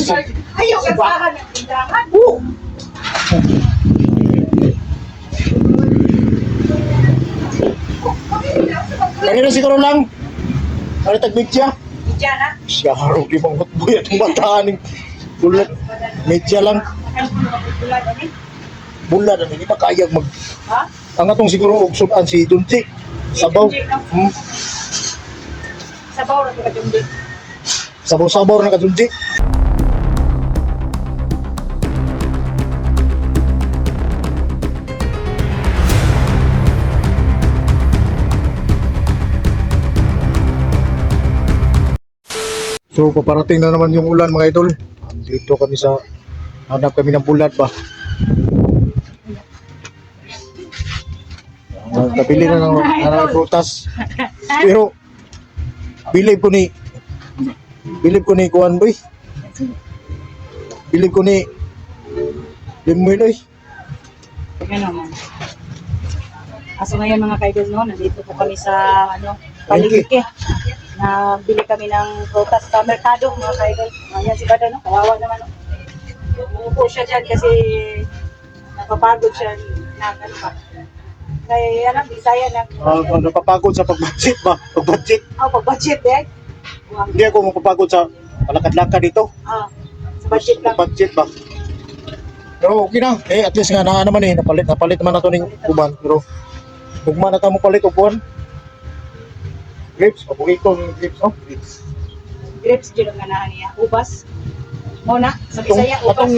Ayaw ka sa ng tindahan. Kanina siguro lang. Ano tagbig siya? Diyan ha? Siya harap di bang buya itong bataan. Bulat. Medya lang. Bulat. Hindi pa kaya mag... Ha? Ang atong siguro ugsudan si Dunti. Sabaw. Sabaw na ka Dunti. Sabaw-sabaw na ka Dunti. So paparating na naman yung ulan mga idol. Dito kami sa hanap kami ng bulat ba. Nagkabili na ng prutas. Pero bilib ko ni kuan boy. Bilib ko ni Limoy boy. Ano man. Aso ngayon mga kaidol no, nandito po kami sa palengke. Nabili kami ng prutas sa merkado mga kaidol. Ayan si Bada no, kawawa naman no. Umupo siya dyan kasi napapagod siya na pa. Kaya yan ang Bisaya na. Napapagod sa pag-budget ba? Pag-budget. Pag-budget eh. Hindi ako mapapagod sa palakad-lakad dito. Sa budget lang. Budget ba? Pero okay na. At least nga naman napalit naman na ito ng uban. Pero hugma na mo palit upuan. Grapes, paborito ng grapes, no? Grapes dyan ang ganahan niya. Ubas. Muna, sa Bisaya, ubas.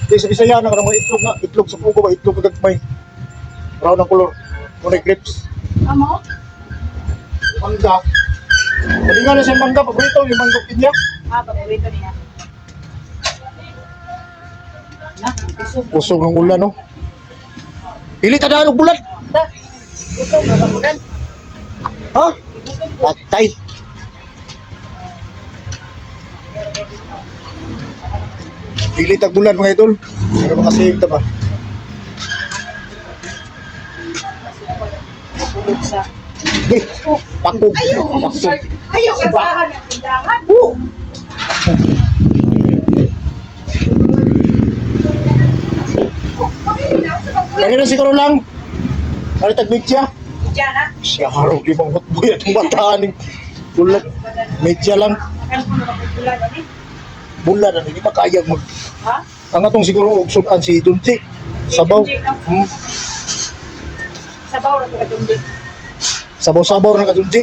Sa Bisaya na mga itlog sa pugo ba? Itlog kagagmay. Brown ang color. Muna grapes. Amo? Mangga. Hindi nga na siya mangga, paborito yung mangga pinya. Paborito niya. Pusog ng ulan, no? Pili tadaan ng bulan. Pusog ng ulan. Ha? Patay. Pili tag bulan mga idol. Ano makasave ta ba? Sa Pakog. Ayaw ka sa ng tindahan. Kanina siguro lang. Ano tagbig siya? Diyan ha? Siya harap di bang buya itong bataan. Bulat. Medya lang. Bulat na hindi pa kaya mag... Ha? Ang atong siguro ugsudan si Dunti. Sabaw. Sabaw na ka Dunti. Sabaw-sabaw na ka Dunti.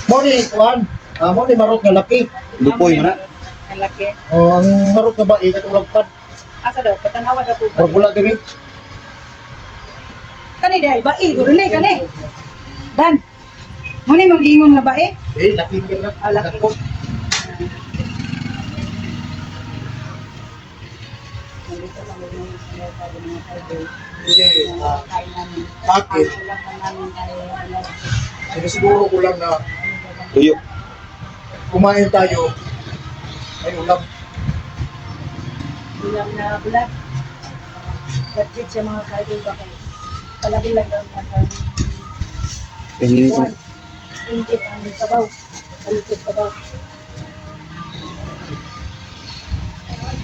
Moni, Juan. Moni marot nga laki. Lupoy mo na. Ang laki. Ang marot nga ba, ikatulog pad. Asa daw, patanawa na po. Magbula din eh. Kani dahil ba? Gurulay kani. Dan. Muna yung ingon nga ba Laki ka na. Laki. Bakit? Siguro ko lang na Tuyo. kumain tayo. Ay ulam. Ulam na bulat. Budget sa mga kaidol ba kayo? Palagi lang daw mga Pahingin ko. Ingit ang sabaw. Palikot sabaw.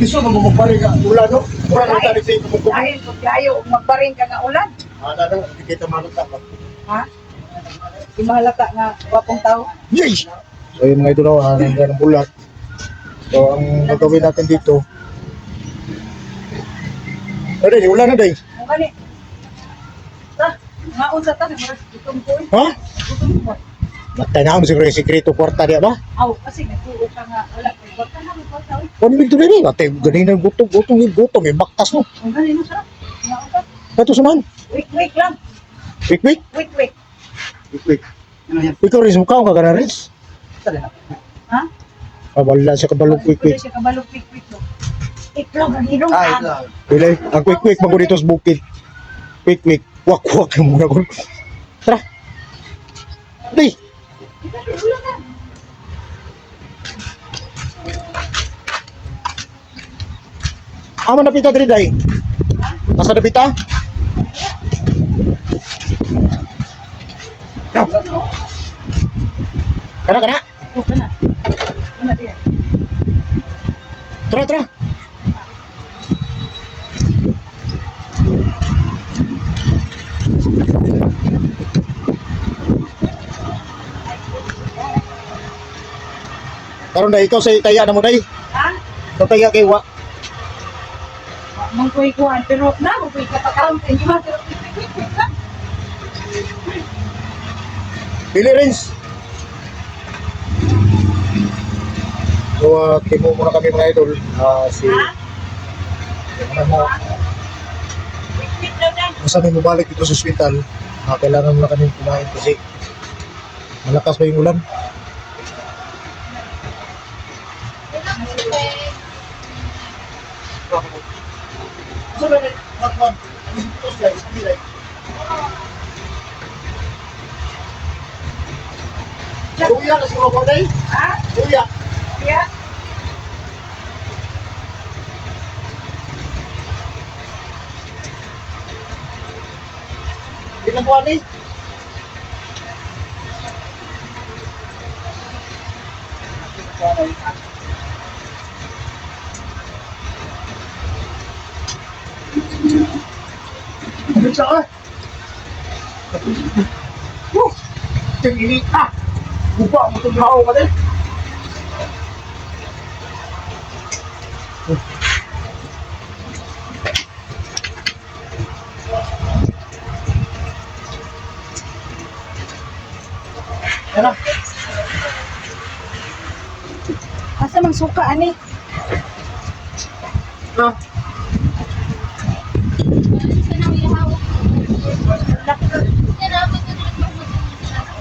Gusto mo magparing ka ulan, no? Ulan ang tarik sa ito. Dahil kung tayo magbaring ka nga ulan. Ano, hindi kita malata ka. Ha? Di mahalata nga wapong tao. Yay! So yun mga ito na, nandiyan ang bulat. So ang gagawin natin dito. Ano din, ulan na din. Ang gani. Maun sa tanong, gutom ko eh. Ha? Gutom ko. Matay na ako siguro yung sikreto kwarta niya ba? Kasi nagtuo ka nga, wala ko. Baka na may kwarta eh. Kung bigto na rin, matay ganina gutong, may baktas mo. Ang gani mo siya. Maun ka. Ito suman. Wait lang. Wik. Wait. Ano yan? Ikaw rin, mukha ka ka na rin. Ha? Wala siya kabalog Wait. quick. Siya kabalog quick. Iklog ang hirong Ito. Bilay, ang quick bago dito sa bukid. Quick. Wak yung muna ko. Tara. Di. Amo na pita diri day. Asa na pita? Kana, kana. Oh, kana. Kana diyan. Tara, tara. Karon dai ikaw sa taya na mo dai. Ha? Ikaw taya kay wa. Mangkoy kuan pero na mo koy kapakaon hindi man pero Pili Rins. So, kimo muna kami mga idol. Si ano mo, basta may mabalik dito sa ospital, kailangan muna kami kumain kasi malakas pa yung ulan. Kuya, kasi mo ko dai? ha? Kuya. Kaya Ilang buwan eh? Bisa ka? Tingin ka! Buba mo itong hao ka din! Yan na. asa mang suka ani? Ah,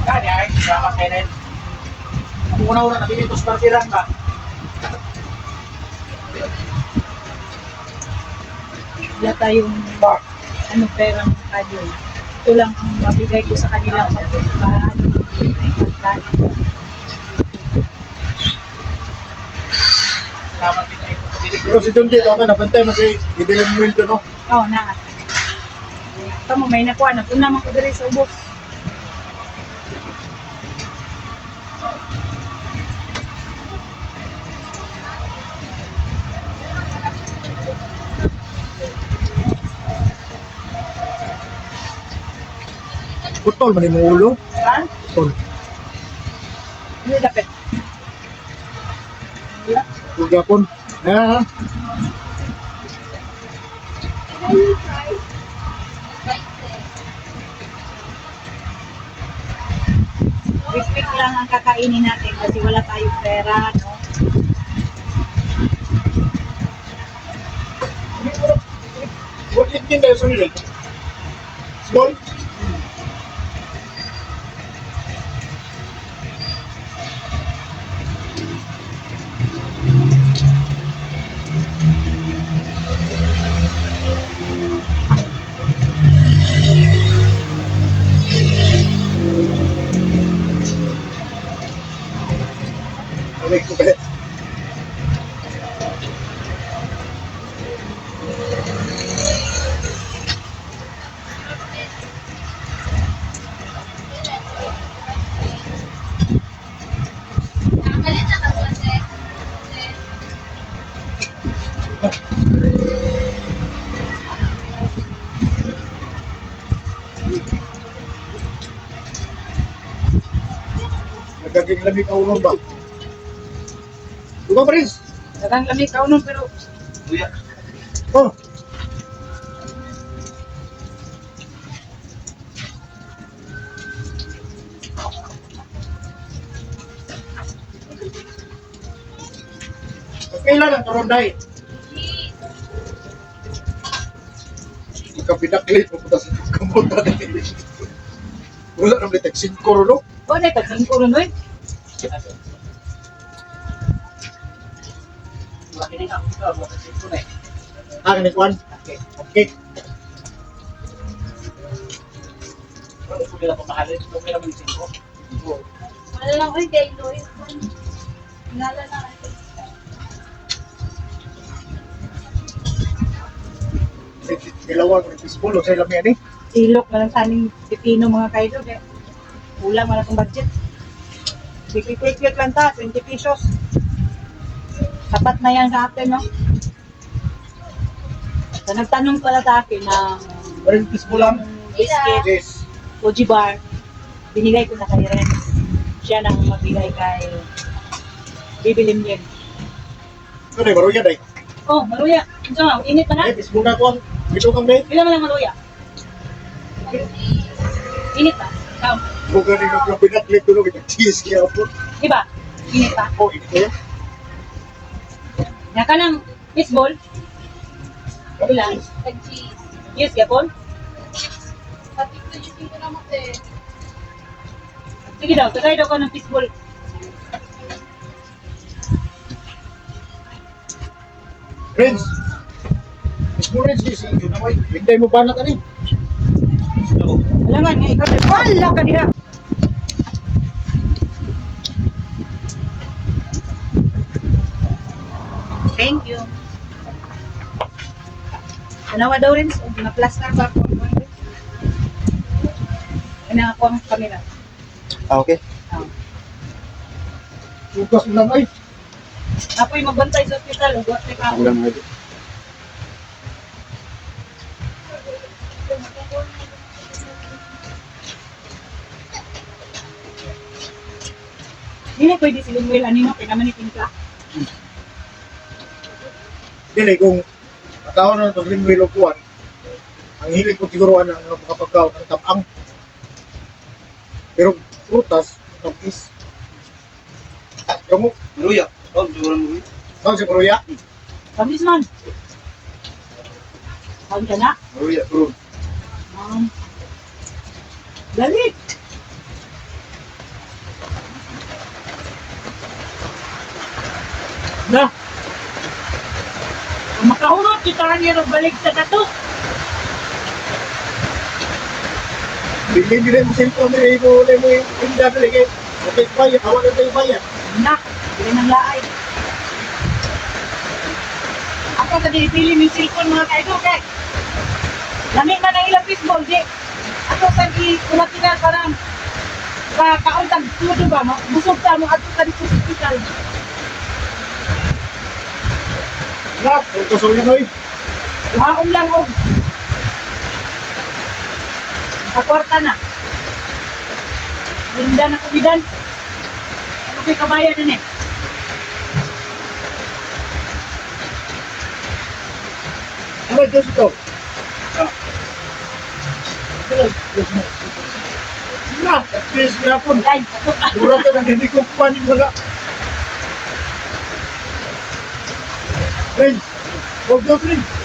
kani ay, sama kayo na yun. Ang una-una na binitos partiran ka. Wala tayong ano pera ng kadyo. Ito lang ang mabigay ko sa kanilang pagkakaan. Pero si John Jay, ako nabantay mo kay Idilang Wildo, no? Oo na. Tamo may nakuha na. Kung naman ko diri sa ubos. Putol, mali mo ulo. Ha? Putol. Hindi dapat. Wala. Pagkapon. Ah, Quick lang ang kakainin natin kasi wala tayong pera, no? what it mean tayo sa nila? Small? Okay, okay. Nagkaging lamig ka ulong ba? Diba, Prince? Dagang lamig ka nun pero Kuya. Oh, kailan ang karonday? Kapinaklit mo putas sa kamuta na hindi. Wala nang deteksin ko, no? o na taging ko nun eh. Ah, ganit one? Okay. Wala lang ko kay Loy. Nala na. Ilawan ko ng pisbulo sa ilang yan eh. Silok na lang sa aming pipino mga kaidol. Eh. Kulang wala itong budget. Quick lang ta, 20 pesos. Sapat na yan sa atin, no? So, nagtanong pala sa akin ng Rin fishball lang. biscuit, Yes. Koji bar. Binigay ko na kay Renz. Siya nang magbigay kay Bibilim Yen. Ito na, baro yan ay. Oh, maluya. Ito nga, init pa na. Eh, fishball na ko. Ito kang day. Ilan mo lang maluya? Init pa. Ikaw. Bukan rin ang pinatlit ko nung cheese kaya po. Diba? Init pa. Oh, ini ko yan. Naka ng fishball. Ilan? Nag-cheese. Yes, yapon. Pati ko yung dito naman eh. Sige daw, tagay daw ko ng fishball. Friends, fishball rin si yun na may. Hintay mo ba na ka rin? Alam nga, ikaw na. Wala ka niya. Thank you. Tanawa daw rin, na-plaster pa ako. Ano ako ang camera? Ah, okay. Bukas mo lang ay. Apo'y magbantay sa hospital, huwag ka Ako lang mga Hindi pwede si Lumuel, anino, kaya naman itingka. Dili, kung katawan na ito, lingwil o kuwan, ang hilig ko siguro ang makapagkaw ng tapang. Pero prutas, tapis. Kamu, Maruya. Oh, siguro maruya. saan si Maruya? Pablis man. Saan ka na? Maruya, bro. Dali. Na. Kung makahulot, kita niya balik sa dato. Bili mo cellphone nila mo yung pinda nila kay okay bayad, hawa na tayo bayad. Na, hindi nang laay. Ako sa dinipili ng cellphone mga kaido, kay. Lamig man ang ilang fishball, di. Ako sa ikulatinan parang kauntag tudo ba, busog ka mo at ka dito sa hospital. Na, kung gusto niya noy. Haon lang og. Nakakwarta na. Linda na kumidan. Ano kay kabayan na eh. Ano Diyos ito? Na, at least nga po. Ay, ako ka. Mura ka na hindi ko panin wala. Friends, huwag daw friends.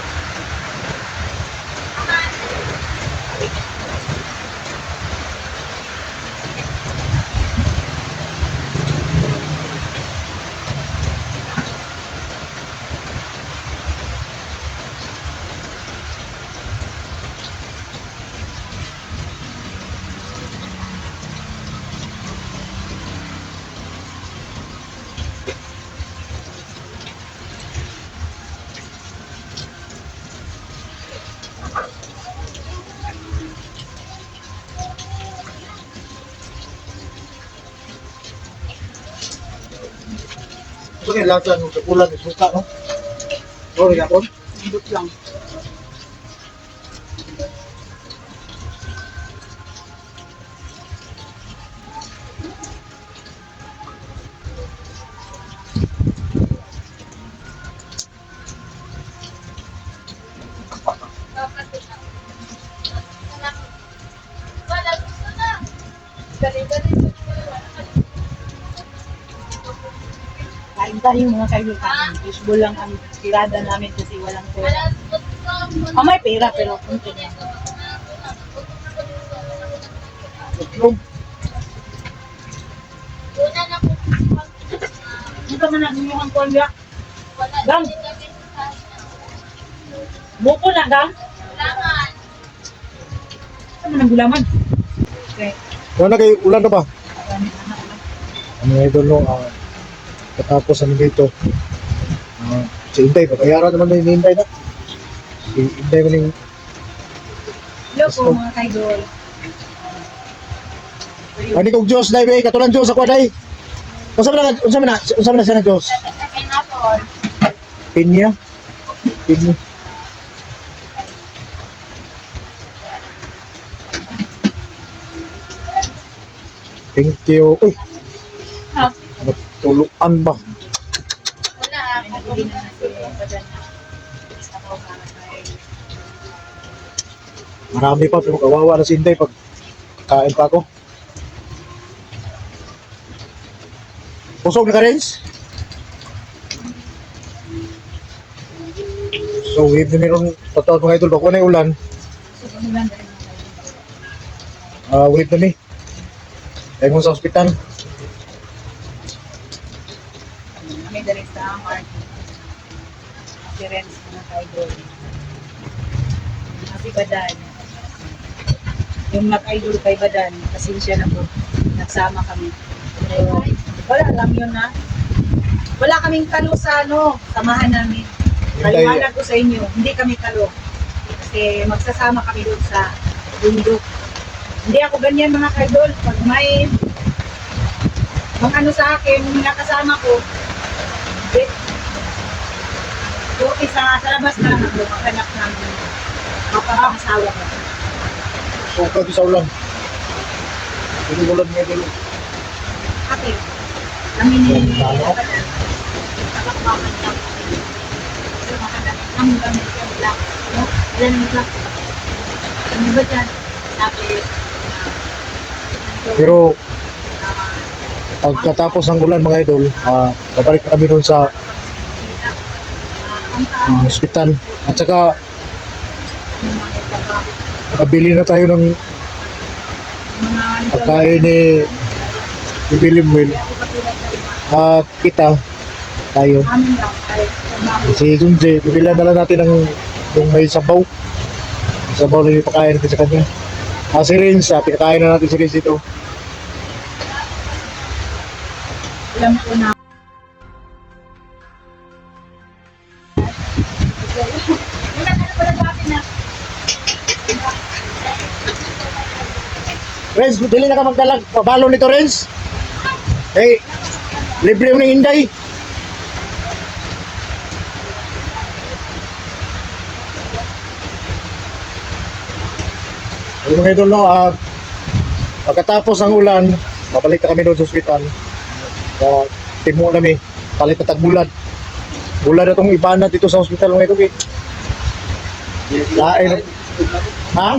Ito kaya lasa ng kapulan ng suka, no? Sorry ako. Hindot lang. Wala, gusto na. Dali-dali. Kain tayo mga kaibigan. Fishbowl lang ang tirada namin kasi walang pera. Wala, gusto. May pera pero kunti na. Itlog. Una na po. Hindi ka man nagmumukhang kuwanda. Wala, Gang. hindi kami sa Buko na, gang. kailangan. Saan mo nang gulaman? Okay. Wala kayo, ulan na ba? Marami anak lang. Ano nga idol, no? Katapos ano dito. Si Inday, pagkayaran naman na yung Inday na. Si Inday mo yung Hello po mga kaidol. Ani kog Diyos dai be, katulang Diyos ako dai. Unsa man na siya ng Diyos? Pineapple. Pinya. Pinya. Thank you. Uy, Ah, tuluan ba? wala ako. Hindi na si Badan na. Ako para kay Marami pa pero kawawa na si Inday pag kain pa ako. Pusog na ka, Renz? So, wave na meron pataot mga idol. Bako na yung ulan. Wave na mi. Tayo mo sa ospital. kami dali sa market. Si Renz mga ka-idol. Si Badan. Yung nag-idol kay Badan, pasensya na po. Nagsama kami. Pero, wala lang yun na. Wala kaming kalo sa samahan namin. Paliwanag ko sa inyo, hindi kami kalo. Kasi magsasama kami doon sa bundok. Hindi ako ganyan mga ka-idol. Pag may sa akin, nakasama ko, okay, sa labas na lang ako, maghanap ng mapapangasawa ko. So, kagi sa ulan. Hindi ulan mga idol. Ate, kami ni Badan, nakakbakan lang. Kasi makahanap ng gamit yung black. No? Ilan yung black? Ano ba dyan? Sabi, Pero, pagkatapos ng ulan mga idol, babalik kami doon sa hospital. At saka, nakabili na tayo ng pagkain ni Billy Will. At kita tayo. amin lang, ay, Si Junji, bibila na lang natin ng yung may sabaw. Sabaw na yung pagkain natin sa kanya. Si Renz, pinakain na natin si Renz ito. alam ko na. Renz, dili na ka magdalag pabalo nito, Renz. Eh, libre mo ng Inday. Ayun mga idol, no, pagkatapos ng ulan, babalik na kami doon sa ospital. Timo kami, palit na tagbulan. Bulan na itong ibanat dito sa ospital mga idol. Lain. Ha?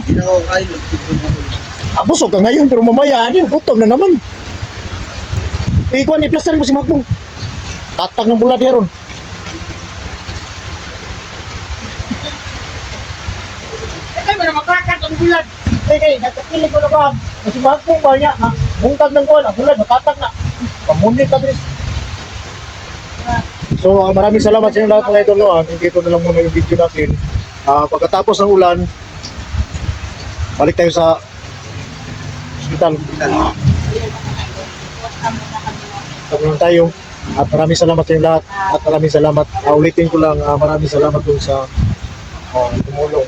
Busog ka ngayon, pero mamaya, gutom na naman. Ikuan, i-plaster mo si Magbong. Tatag ng bulan ron. Ay, mo na makakak ang bulan. Nagkakilig ko na ba? Si Magbong ba niya? Bungtag ng kuwan, ang bulan, matatag na. Pamunit ka, Dres. So, maraming salamat sa inyo lahat mga idol. Dito na lang muna yung video natin. Pagkatapos ng ulan, balik tayo sa hospital. Tapos tayo. At maraming salamat sa inyo lahat. At maraming salamat. Ulitin ko lang, maraming salamat dun sa tumulong.